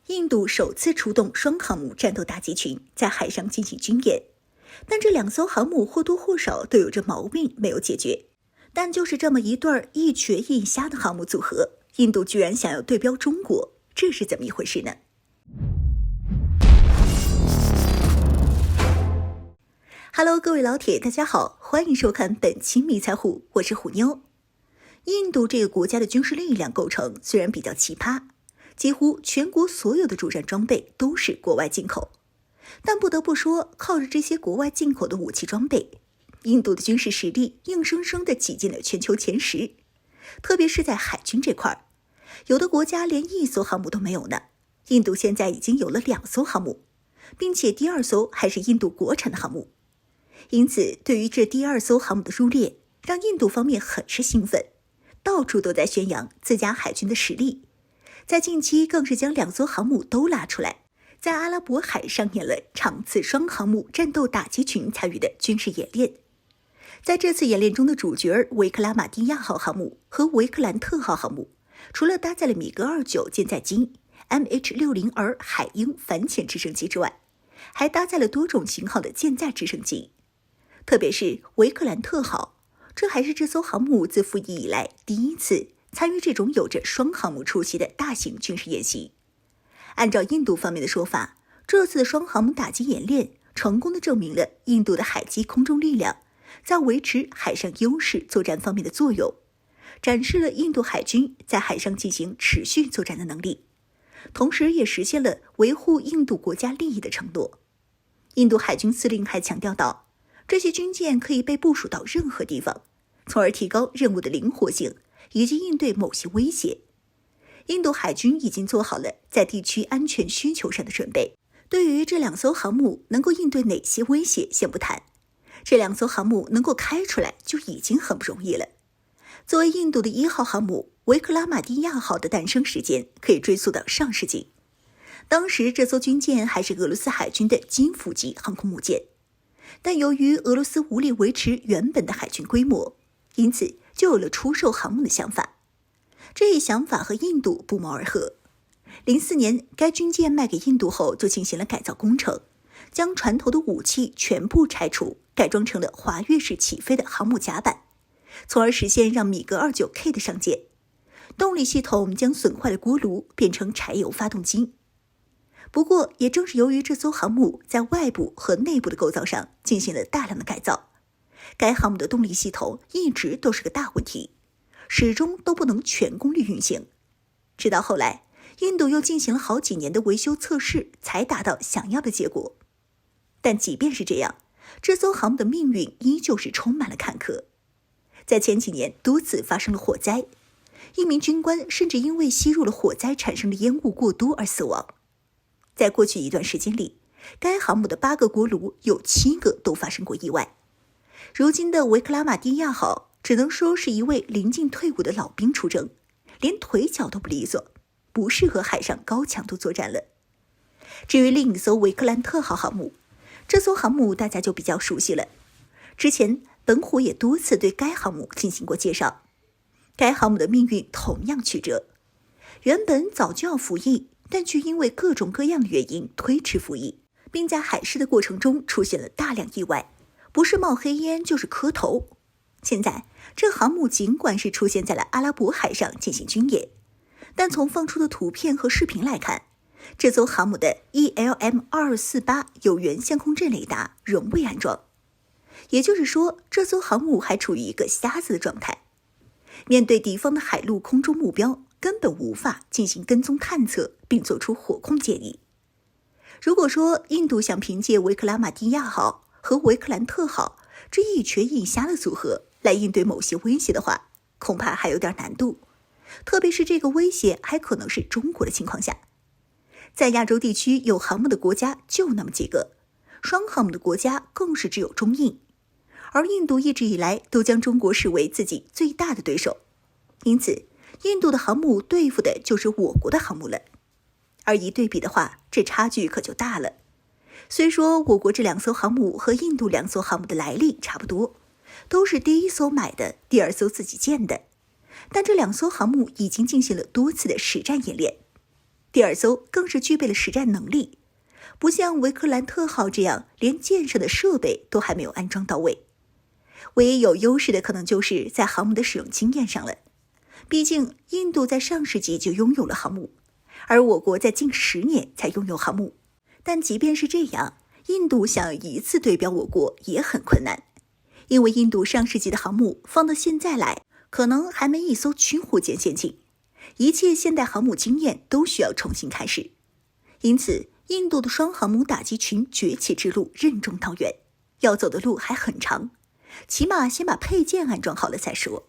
印度首次出动双航母战斗打击群在海上进行军演，但这2艘航母或多或少都有着毛病没有解决。但就是这么一对一瘸一瞎的航母组合，印度居然想要对标中国，这是怎么一回事呢？Hello， 各位老铁，大家好，欢迎收看本期迷彩虎，我是虎妞。印度这个国家的军事力量构成虽然比较奇葩，几乎全国所有的主战装备都是国外进口，但不得不说，靠着这些国外进口的武器装备，印度的军事实力硬生生地挤进了全球前10，特别是在海军这块，有的国家连1艘航母都没有呢，印度现在已经有了2艘航母，并且第2艘还是印度国产的航母。因此，对于这第2艘航母的入列，让印度方面很是兴奋，到处都在宣扬自家海军的实力。在近期更是将2艘航母都拉出来，在阿拉伯海上演了场次双航母战斗打击群参与的军事演练。在这次演练中的主角维克拉玛蒂亚号航母和维克兰特号航母，除了搭载了米格29舰载机、MH-60R 海鹰反潜直升机之外，还搭载了多种型号的舰载直升机。特别是维克兰特号，这还是这艘航母自服役以来第一次参与这种有着双航母出席的大型军事演习。按照印度方面的说法，这次的双航母打击演练成功地证明了印度的海基空中力量在维持海上优势作战方面的作用，展示了印度海军在海上进行持续作战的能力，同时也实现了维护印度国家利益的承诺。印度海军司令还强调到，这些军舰可以被部署到任何地方，从而提高任务的灵活性以及应对某些威胁。印度海军已经做好了在地区安全需求上的准备。对于这2艘航母能够应对哪些威胁先不谈，这2艘航母能够开出来就已经很不容易了。作为印度的1号航母维克拉玛蒂亚号的诞生时间可以追溯到上世纪，当时这艘军舰还是俄罗斯海军的基辅级航空母舰，但由于俄罗斯无力维持原本的海军规模，因此就有了出售航母的想法。这一想法和印度不谋而合。04年，该军舰卖给印度后就进行了改造工程，将船头的武器全部拆除，改装成了滑跃式起飞的航母甲板，从而实现让米格29K 的上舰。动力系统将损坏的锅炉变成柴油发动机。不过，也正是由于这艘航母在外部和内部的构造上进行了大量的改造，该航母的动力系统一直都是个大问题，始终都不能全功率运行。直到后来，印度又进行了好几年的维修测试，才达到想要的结果。但即便是这样，这艘航母的命运依旧是充满了坎坷。在前几年多次发生了火灾，一名军官甚至因为吸入了火灾产生的烟雾过多而死亡。在过去一段时间里，该航母的8个锅炉有7个都发生过意外。如今的维克拉玛蒂亚号只能说是一位临近退伍的老兵出征，连腿脚都不利索，不适合海上高强度作战了。至于另一艘维克兰特号航母，这艘航母大家就比较熟悉了，之前本虎也多次对该航母进行过介绍。该航母的命运同样曲折，原本早就要服役，但却因为各种各样的原因推迟服役，并在海试的过程中出现了大量意外，不是冒黑烟就是磕头。现在这航母尽管是出现在了阿拉伯海上进行军演，但从放出的图片和视频来看，这艘航母的 ELM-2248 有源相控阵雷达仍未安装，也就是说，这艘航母还处于一个瞎子的状态，面对敌方的海陆空中目标，根本无法进行跟踪探测并做出火控建议。如果说印度想凭借维克拉玛蒂亚号和维克兰特号这一瘸一瞎的组合来应对某些威胁的话，恐怕还有点难度，特别是这个威胁还可能是中国的情况下。在亚洲地区有航母的国家就那么几个，双航母的国家更是只有中印，而印度一直以来都将中国视为自己最大的对手，因此印度的航母对付的就是我国的航母了。而一对比的话，这差距可就大了。虽说我国这2艘航母和印度2艘航母的来历差不多，都是第1艘买的，第2艘自己建的，但这2艘航母已经进行了多次的实战演练。第二艘更是具备了实战能力，不像维克兰特号这样连建设的设备都还没有安装到位。唯一有优势的可能就是在航母的使用经验上了，毕竟印度在上世纪就拥有了航母，而我国在近10年才拥有航母。但即便是这样，印度想要一次对标我国也很困难，因为印度上世纪的航母放到现在来，可能还没一艘驱虎舰先进，一切现代航母经验都需要重新开始。因此，印度的双航母打击群崛起之路任重道远，要走的路还很长，起码先把配件安装好了再说。